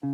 Hola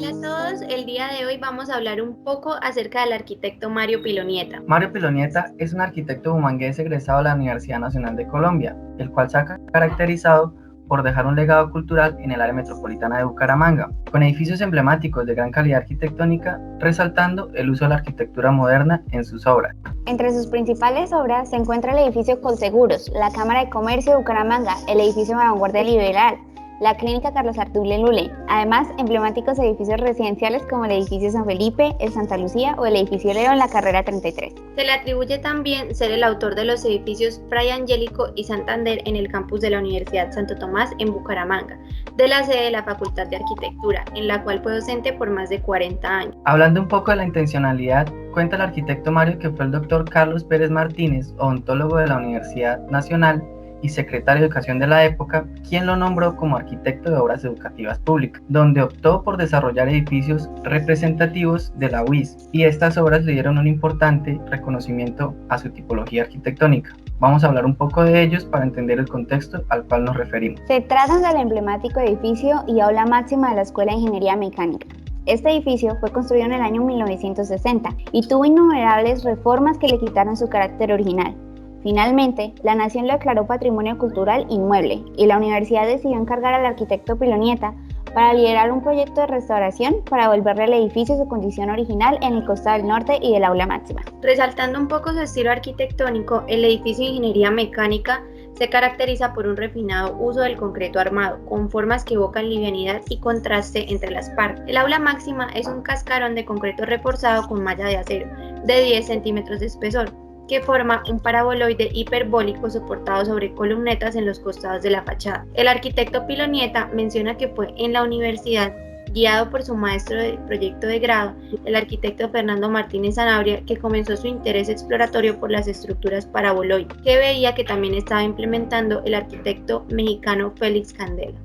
a todos, el día de hoy vamos a hablar un poco acerca del arquitecto Mario Pilonieta. Mario Pilonieta es un arquitecto bumangués egresado de la Universidad Nacional de Colombia, el cual se ha caracterizado por dejar un legado cultural en el área metropolitana de Bucaramanga, con edificios emblemáticos de gran calidad arquitectónica, resaltando el uso de la arquitectura moderna en sus obras. Entre sus principales obras se encuentra el edificio Colseguros, la Cámara de Comercio de Bucaramanga, el edificio de vanguardia liberal, la Clínica Carlos Arturo Lule, además emblemáticos edificios residenciales como el edificio San Felipe, el Santa Lucía o el edificio Leo en la carrera 33. Se le atribuye también ser el autor de los edificios Fray Angélico y Santander en el campus de la Universidad Santo Tomás en Bucaramanga, de la sede de la Facultad de Arquitectura, en la cual fue docente por más de 40 años. Hablando un poco de la intencionalidad, cuenta el arquitecto Mario que fue el doctor Carlos Pérez Martínez, odontólogo de la Universidad Nacional y secretario de Educación de la época, quien lo nombró como arquitecto de obras educativas públicas, donde optó por desarrollar edificios representativos de la UIS, y estas obras le dieron un importante reconocimiento a su tipología arquitectónica. Vamos a hablar un poco de ellos para entender el contexto al cual nos referimos. Se trata del emblemático edificio y aula máxima de la Escuela de Ingeniería Mecánica. Este edificio fue construido en el año 1960 y tuvo innumerables reformas que le quitaron su carácter original. Finalmente, la Nación lo declaró Patrimonio Cultural Inmueble y la universidad decidió encargar al arquitecto Pilonieta para liderar un proyecto de restauración para devolverle al edificio su condición original en el costado del norte y del aula máxima. Resaltando un poco su estilo arquitectónico, el edificio de Ingeniería Mecánica se caracteriza por un refinado uso del concreto armado, con formas que evocan livianidad y contraste entre las partes. El aula máxima es un cascarón de concreto reforzado con malla de acero de 10 centímetros de espesor, que forma un paraboloide hiperbólico soportado sobre columnetas en los costados de la fachada. El arquitecto Pilonieta menciona que fue en la universidad, guiado por su maestro de proyecto de grado, el arquitecto Fernando Martínez Sanabria, que comenzó su interés exploratorio por las estructuras paraboloides, que veía que también estaba implementando el arquitecto mexicano Félix Candela.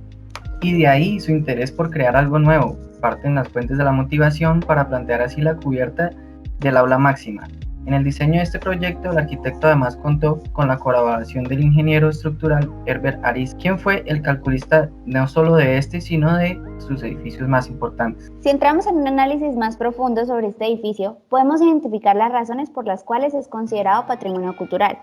Y de ahí su interés por crear algo nuevo, parten las fuentes de la motivación para plantear así la cubierta del aula máxima. En el diseño de este proyecto, el arquitecto además contó con la colaboración del ingeniero estructural Herbert Ariz, quien fue el calculista no solo de este, sino de sus edificios más importantes. Si entramos en un análisis más profundo sobre este edificio, podemos identificar las razones por las cuales es considerado patrimonio cultural,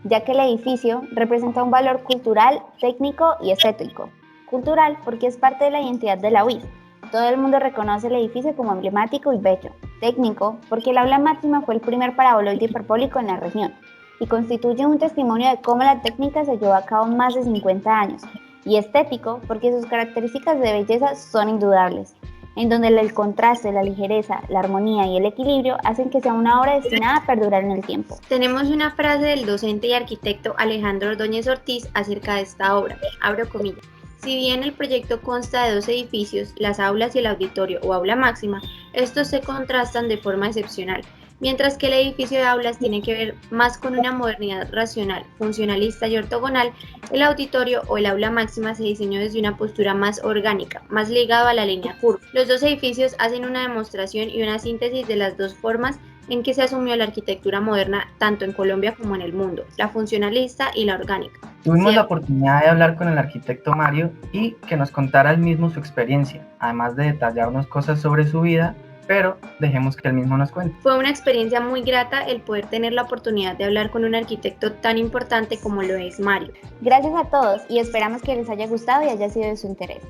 ya que el edificio representa un valor cultural, técnico y estético. Cultural porque es parte de la identidad de la UIS. Todo el mundo reconoce el edificio como emblemático y bello. Técnico, porque el aula máxima fue el primer paraboloide hiperbólico en la región y constituye un testimonio de cómo la técnica se llevó a cabo más de 50 años. Y estético, porque sus características de belleza son indudables, en donde el contraste, la ligereza, la armonía y el equilibrio hacen que sea una obra destinada a perdurar en el tiempo. Tenemos una frase del docente y arquitecto Alejandro Ordóñez Ortiz acerca de esta obra, abro comillas. Si bien el proyecto consta de dos edificios, las aulas y el auditorio o aula máxima, estos se contrastan de forma excepcional, mientras que el edificio de aulas tiene que ver más con una modernidad racional, funcionalista y ortogonal, el auditorio o el aula máxima se diseñó desde una postura más orgánica, más ligado a la línea curva. Los dos edificios hacen una demostración y una síntesis de las dos formas en que se asumió la arquitectura moderna tanto en Colombia como en el mundo, la funcionalista y la orgánica. Tuvimos la oportunidad de hablar con el arquitecto Mario y que nos contara él mismo su experiencia, además de detallarnos cosas sobre su vida, pero dejemos que él mismo nos cuente. Fue una experiencia muy grata el poder tener la oportunidad de hablar con un arquitecto tan importante como lo es Mario. Gracias a todos y esperamos que les haya gustado y haya sido de su interés.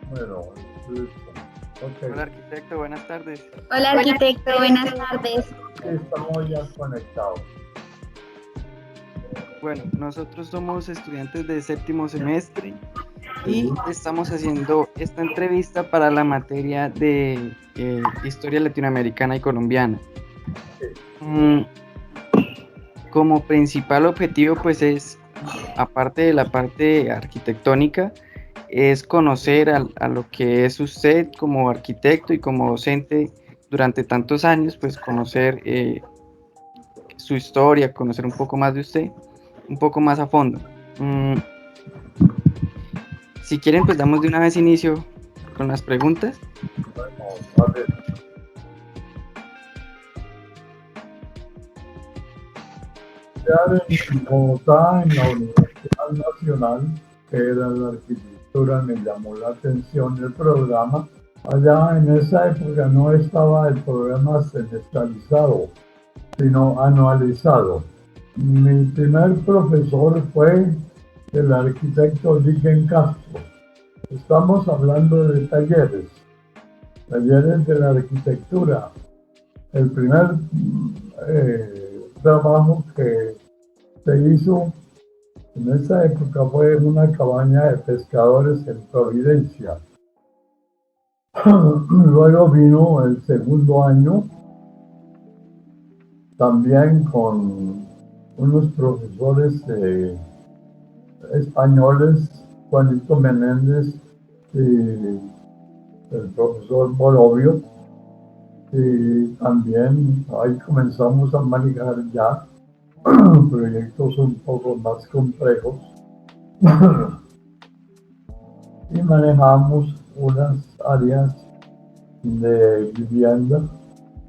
Bueno, listo. Okay. Hola arquitecto, buenas tardes. Hola arquitecto, buenas tardes. Estamos ya conectados. Bueno, nosotros somos estudiantes de séptimo semestre y estamos haciendo esta entrevista para la materia de historia latinoamericana y colombiana. Como principal objetivo pues es, aparte de la parte arquitectónica, es conocer a lo que es usted como arquitecto y como docente durante tantos años, pues conocer su historia, conocer un poco más de usted, un poco más a fondo. Si quieren, pues damos de una vez inicio con las preguntas. Bueno, a ver. estudiar en Bogotá, en la Universidad Nacional, que era la arquitectura, me llamó la atención el programa. Allá en esa época no estaba el programa semestralizado, sino anualizado. Mi primer profesor fue el arquitecto Ligen Castro. Estamos hablando de talleres de la arquitectura. El primer trabajo que se hizo en esa época fue en una cabaña de pescadores en Providencia. Luego vino el segundo año, también con unos profesores españoles, Juanito Menéndez y el profesor Borovio, y también ahí comenzamos a manejar ya proyectos un poco más complejos y manejamos unas áreas de vivienda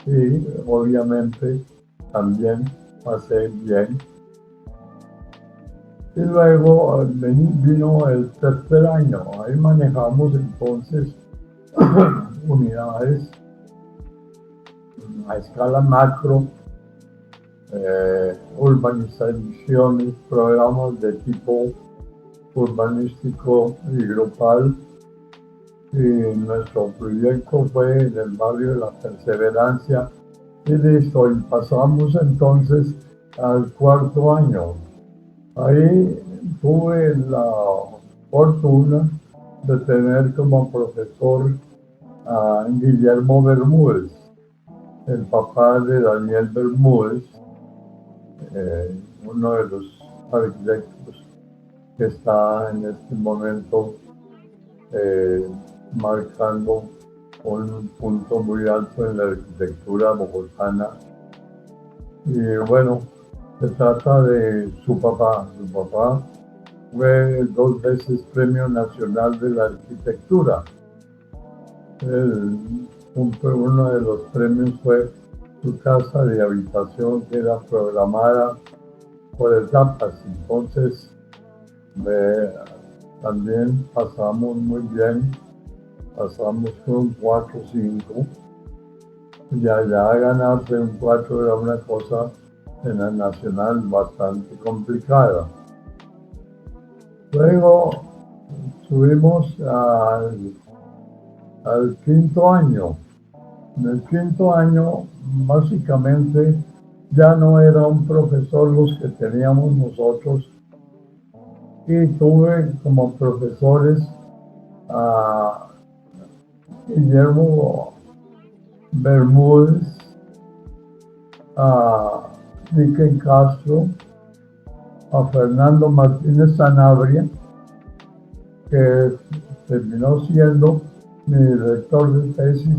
y obviamente también pasé bien. Y luego vino el tercer año, ahí manejamos entonces unidades a escala macro, urbanizaciones, programas de tipo urbanístico y grupal. Y nuestro proyecto fue en el barrio de La Perseverancia y listo, y pasamos entonces al cuarto año. Ahí tuve la fortuna de tener como profesor a Guillermo Bermúdez, el papá de Daniel Bermúdez, uno de los arquitectos que está en este momento marcando un punto muy alto en la arquitectura bogotana. Y bueno, se trata de su papá. Su papá fue 2 veces Premio Nacional de la Arquitectura. Uno de los premios fue su casa de habitación, que era programada por etapas. Entonces, también pasamos muy bien, pasamos con 4-5. Y allá ganarse un 4 era una cosa en la nacional bastante complicada. Luego subimos al quinto año. En el quinto año, básicamente, ya no era un profesor los que teníamos nosotros, y tuve como profesores a Guillermo Bermúdez, a Ligen Castro, a Fernando Martínez Sanabria, que terminó siendo mi director de tesis,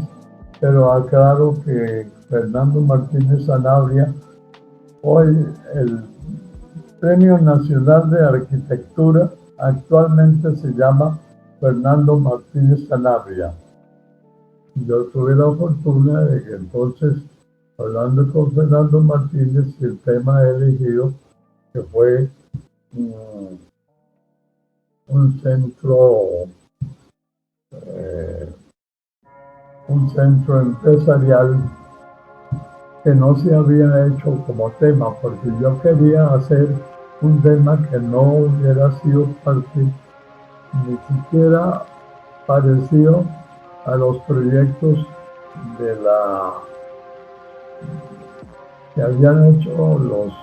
pero aclaro que Fernando Martínez Sanabria, hoy el Premio Nacional de Arquitectura, actualmente se llama Fernando Martínez Sanabria. Yo tuve la fortuna de que entonces, hablando con Fernando Martínez, el tema elegido, que fue un centro empresarial que no se había hecho como tema, porque yo quería hacer un tema que no hubiera sido parte ni siquiera parecido a los proyectos que habían hecho los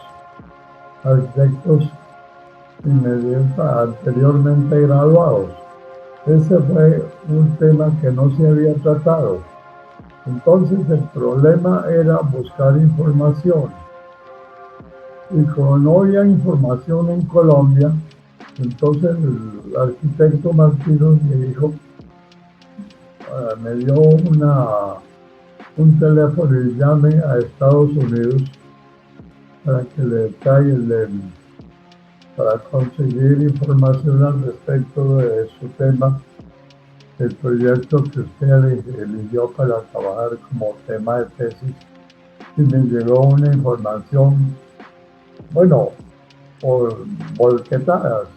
arquitectos anteriormente graduados. Ese fue un tema que no se había tratado. Entonces el problema era buscar información. Y como no había información en Colombia, entonces el arquitecto Martínez me dio un teléfono y llame a Estados Unidos para que para conseguir información al respecto de su tema, el proyecto que usted eligió para trabajar como tema de tesis, y me llegó una información Bueno, por volquetadas.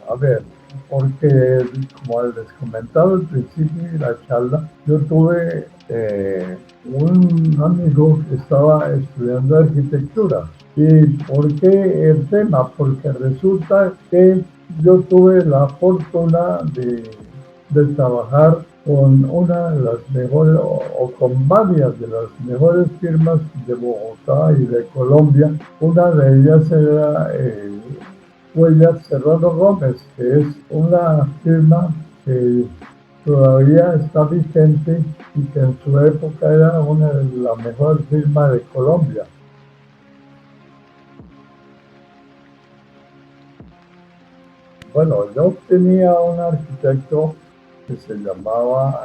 A ver, porque como les comentaba al principio de la charla, yo tuve un amigo que estaba estudiando arquitectura. ¿Y por qué el tema? Porque resulta que yo tuve la fortuna de trabajar con una de las mejores, o con varias de las mejores firmas de Bogotá y de Colombia. Una de ellas era Cuellar Serrano Gómez, que es una firma que todavía está vigente y que en su época era una de las mejores firmas de Colombia. Bueno, yo tenía un arquitecto que se llamaba,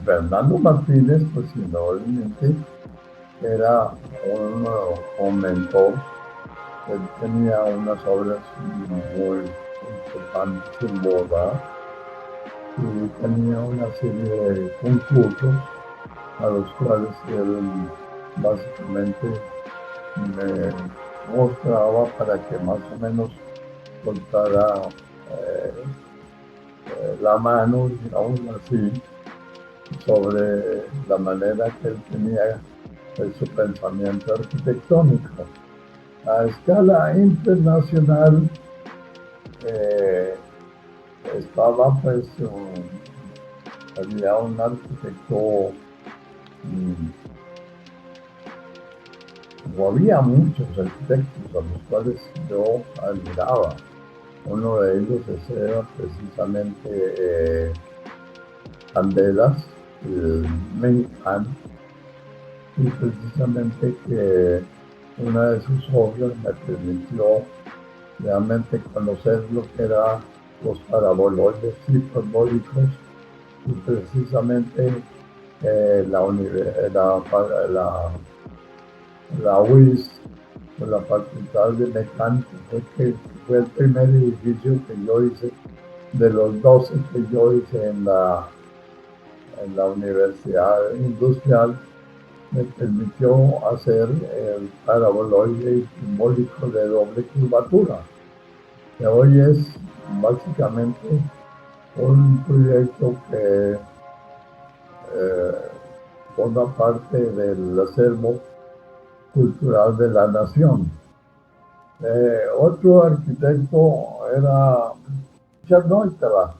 Fernando Martínez, pues indudablemente era un mentor. Él tenía unas obras muy importantes en Bogotá y tenía una serie de concursos a los cuales él básicamente me mostraba para que más o menos contara la mano, digamos así, sobre la manera que él tenía de su pensamiento arquitectónico. A escala internacional estaba pues había un arquitecto, o había muchos arquitectos a los cuales yo admiraba. Uno de ellos era precisamente Candelas, el mexicano, y precisamente que una de sus obras me permitió realmente conocer lo que eran los paraboloides hiperbólicos y precisamente la UIS, la Facultad de Mecánica, que fue el primer edificio que yo hice, de los 12 que yo hice en la Universidad Industrial, me permitió hacer el paraboloide hiperbólico de doble curvatura, que hoy es básicamente un proyecto que forma parte del acervo cultural de la nación. Otro arquitecto era Richard Neutra,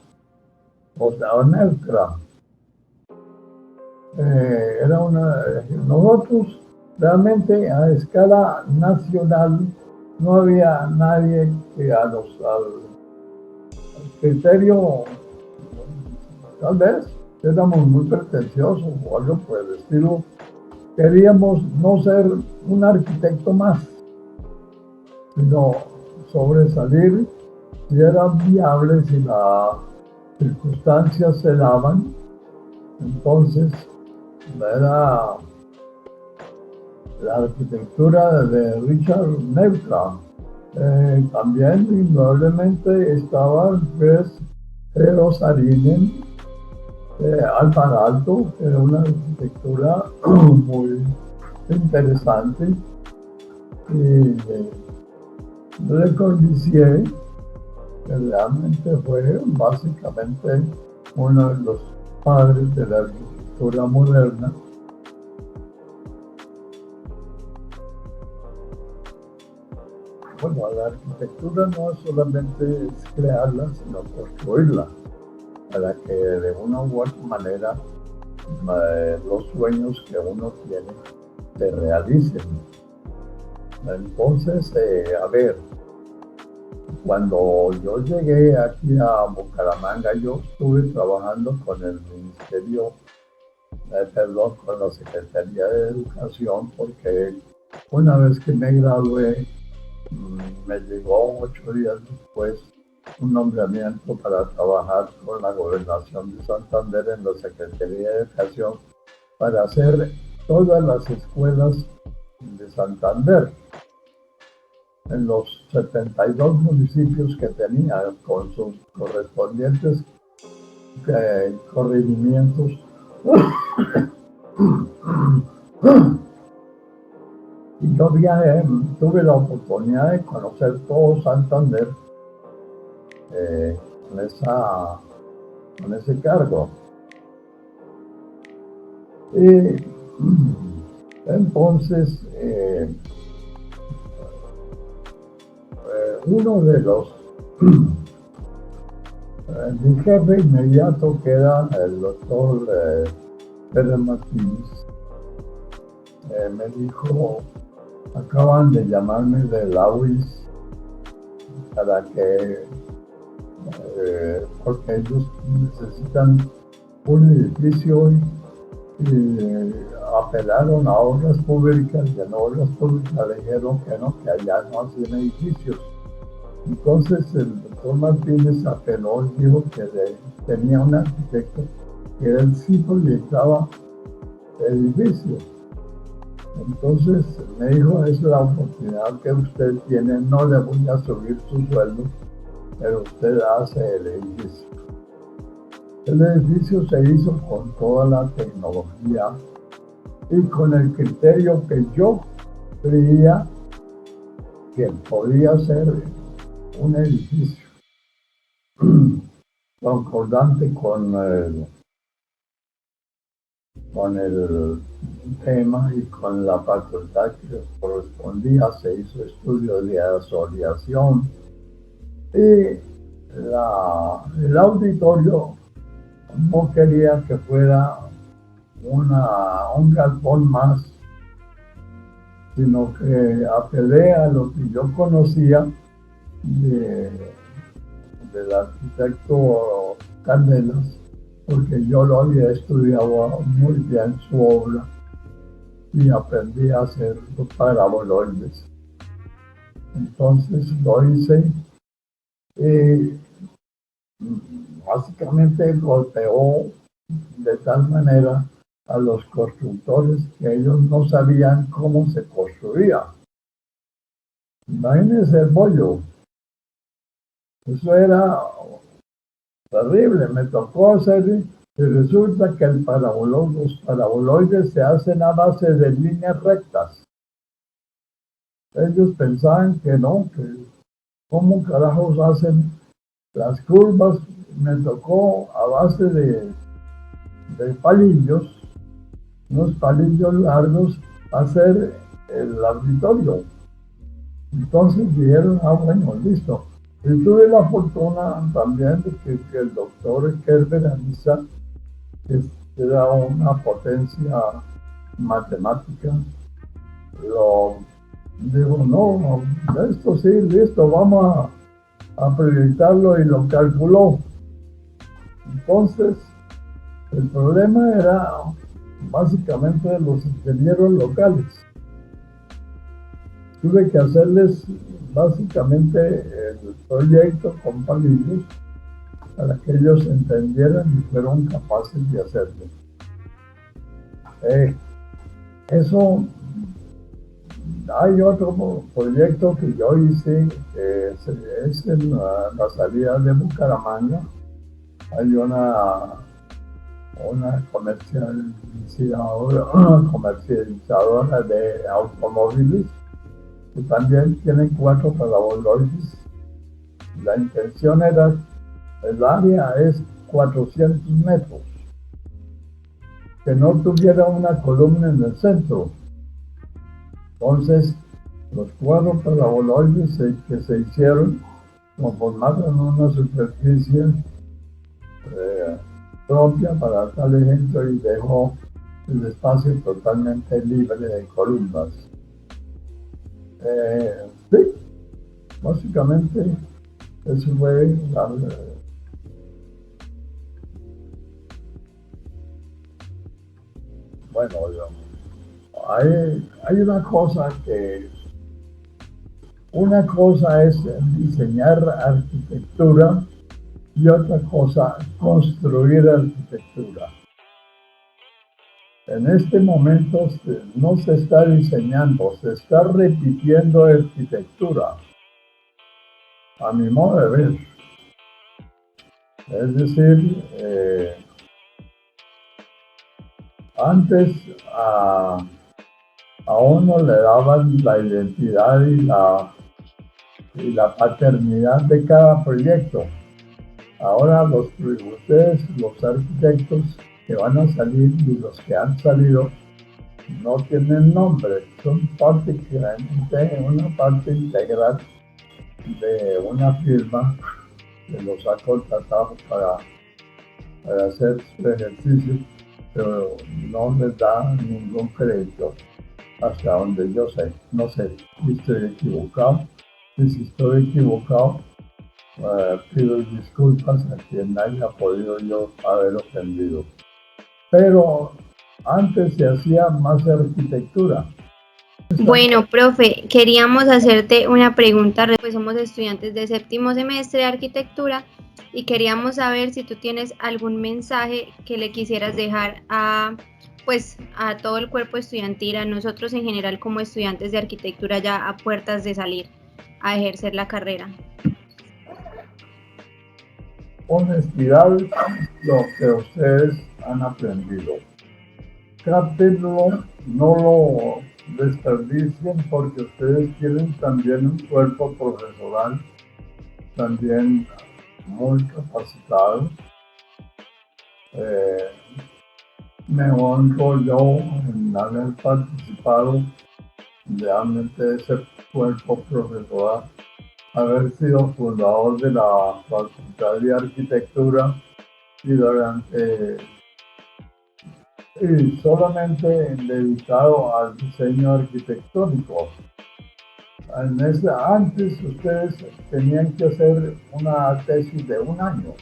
o Neutra. Nosotros realmente a escala nacional no había nadie que al criterio, tal vez éramos muy pretenciosos o algo por el estilo, queríamos no ser un arquitecto más, sino sobresalir si era viable, si las circunstancias se daban. Entonces era la arquitectura de Richard Neutra. También indudablemente estaban pues Eros Arinen, Alvar Aalto, que era una arquitectura muy interesante, y Le Corbusier, que realmente fue básicamente uno de los padres de la arquitectura moderna. Bueno, la arquitectura no es solamente crearla, sino construirla, para que de una u otra manera los sueños que uno tiene se realicen. Entonces, cuando yo llegué aquí a Bucaramanga, yo estuve trabajando con el Ministerio, con la Secretaría de Educación, porque una vez que me gradué, me llegó 8 días después un nombramiento para trabajar con la Gobernación de Santander en la Secretaría de Educación para hacer todas las escuelas de Santander. en los 72 municipios que tenía, con sus correspondientes corregimientos. Y yo viajé, tuve la oportunidad de conocer todo Santander con ese cargo. Y entonces, uno de los, mi jefe inmediato, que era el doctor Pérez Martínez, me dijo: acaban de llamarme de la UIS para que, porque ellos necesitan un edificio, y apelaron a obras públicas, y en obras públicas le dijeron que no, que allá no hacían edificios. Entonces el doctor Martínez apeló y dijo que tenía un arquitecto que él sí proyectaba edificios. Entonces me dijo: es la oportunidad que usted tiene, no le voy a subir su sueldo, pero usted hace el edificio. El edificio se hizo con toda la tecnología y con el criterio que yo creía que podía ser un edificio concordante con el tema y con la facultad que correspondía. Se hizo estudio de asociación y el auditorio no quería que fuera un galpón más, sino que apelé a lo que yo conocía del arquitecto Candelas, porque yo lo había estudiado muy bien su obra y aprendí a hacer los paraboloides. Entonces lo hice y básicamente golpeó de tal manera a los constructores que ellos no sabían cómo se construía. Imagínense el bollo. Eso era terrible. Me tocó hacer, y resulta que los paraboloides se hacen a base de líneas rectas. Ellos pensaban que no, que cómo carajos hacen las curvas. Me tocó a base de palillos, unos palillos largos, hacer el auditorio. Entonces dijeron: bueno, listo. Y tuve la fortuna también de que el doctor Kerber Anisa, que era una potencia matemática, lo dijo: no, esto sí, listo, vamos a proyectarlo, y lo calculó. Entonces, el problema era básicamente de los ingenieros locales. Tuve que hacerles básicamente el proyecto con palillos para que ellos entendieran y fueron capaces de hacerlo. Eso. Hay otro proyecto que yo hice, que es en la salida de Bucaramanga. Hay una comercializadora de automóviles que también tienen 4 paraboloides. La intención era, el área es 400 metros, que no tuviera una columna en el centro. Entonces, los 4 paraboloides que se hicieron conformaron una superficie propia para tal ejemplo, y dejó el espacio totalmente libre de columnas. Sí, básicamente eso fue bueno, hay una cosa es diseñar arquitectura y otra cosa construir arquitectura. En este momento no se está diseñando, se está repitiendo arquitectura. a mi modo de ver. Es decir, antes a uno le daban la identidad y la paternidad de cada proyecto. Ahora ustedes, los arquitectos que van a salir y los que han salido, no tienen nombre, son una parte integral de una firma que los ha contratado para hacer su ejercicio, pero no les da ningún crédito hasta donde yo sé. No sé si estoy equivocado, y si estoy equivocado, pido disculpas a quien haya podido yo haber ofendido. Pero antes se hacía más arquitectura. Bueno, profe, queríamos hacerte una pregunta, pues somos estudiantes de séptimo semestre de arquitectura y queríamos saber si tú tienes algún mensaje que le quisieras dejar a todo el cuerpo estudiantil, a nosotros en general como estudiantes de arquitectura ya a puertas de salir a ejercer la carrera. Honestidad, lo que ustedes han aprendido. Cáptenlo, no lo desperdicien, porque ustedes tienen también un cuerpo profesoral también muy capacitado. Me honro yo en haber participado realmente de ese cuerpo profesoral, haber sido fundador de la Facultad de Arquitectura y solamente dedicado al diseño arquitectónico. Antes ustedes tenían que hacer una tesis de 1 año,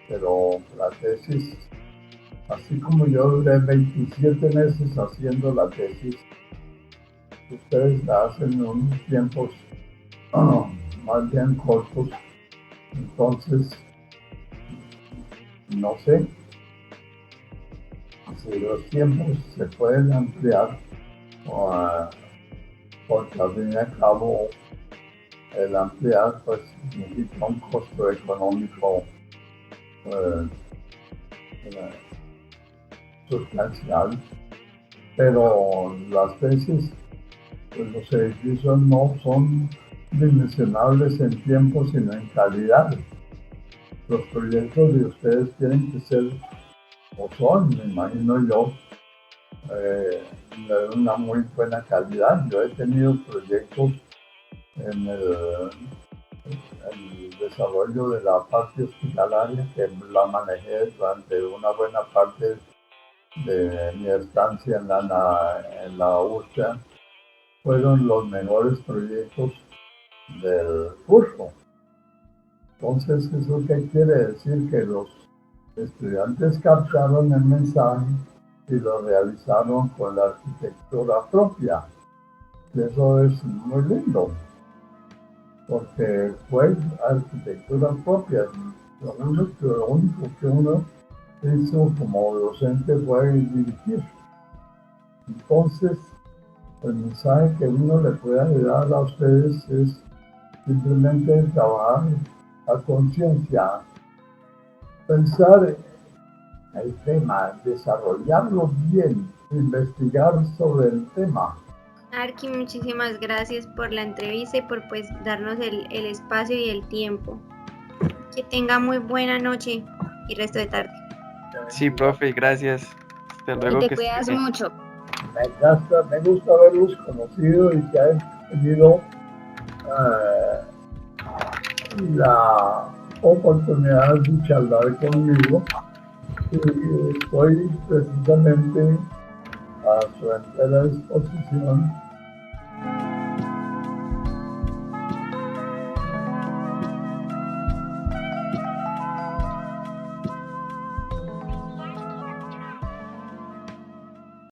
pero la tesis, así como yo duré 27 meses haciendo la tesis, ustedes la hacen en unos tiempos más bien cortos. Entonces, no sé si los tiempos se pueden ampliar, porque al fin y al cabo el ampliar pues significa un costo económico sustancial, pero las tesis, pues los edificios no son dimensionables en tiempo sino en calidad. Los proyectos de ustedes tienen que ser, o son, me imagino yo, de una muy buena calidad. Yo he tenido proyectos en el desarrollo de la parte hospitalaria que la manejé durante una buena parte de mi estancia en la URSS. Fueron los mejores proyectos del curso. Entonces, ¿eso qué quiere decir? Que los estudiantes captaron el mensaje y lo realizaron con la arquitectura propia. Y eso es muy lindo, porque fue arquitectura propia. Lo único que uno hizo como docente fue dirigir. Entonces, el mensaje que uno le puede dar a ustedes es simplemente trabajar a conciencia, pensar el tema, desarrollarlo bien, investigar sobre el tema. Arqui, muchísimas gracias por la entrevista y por darnos el espacio y el tiempo. Que tenga muy buena noche y resto de tarde. Sí, profe, gracias. Hasta luego. Y te cuidas mucho. Me gusta haberlos conocido y que hayan tenido la oportunidad de charlar conmigo. Y estoy precisamente a su entera disposición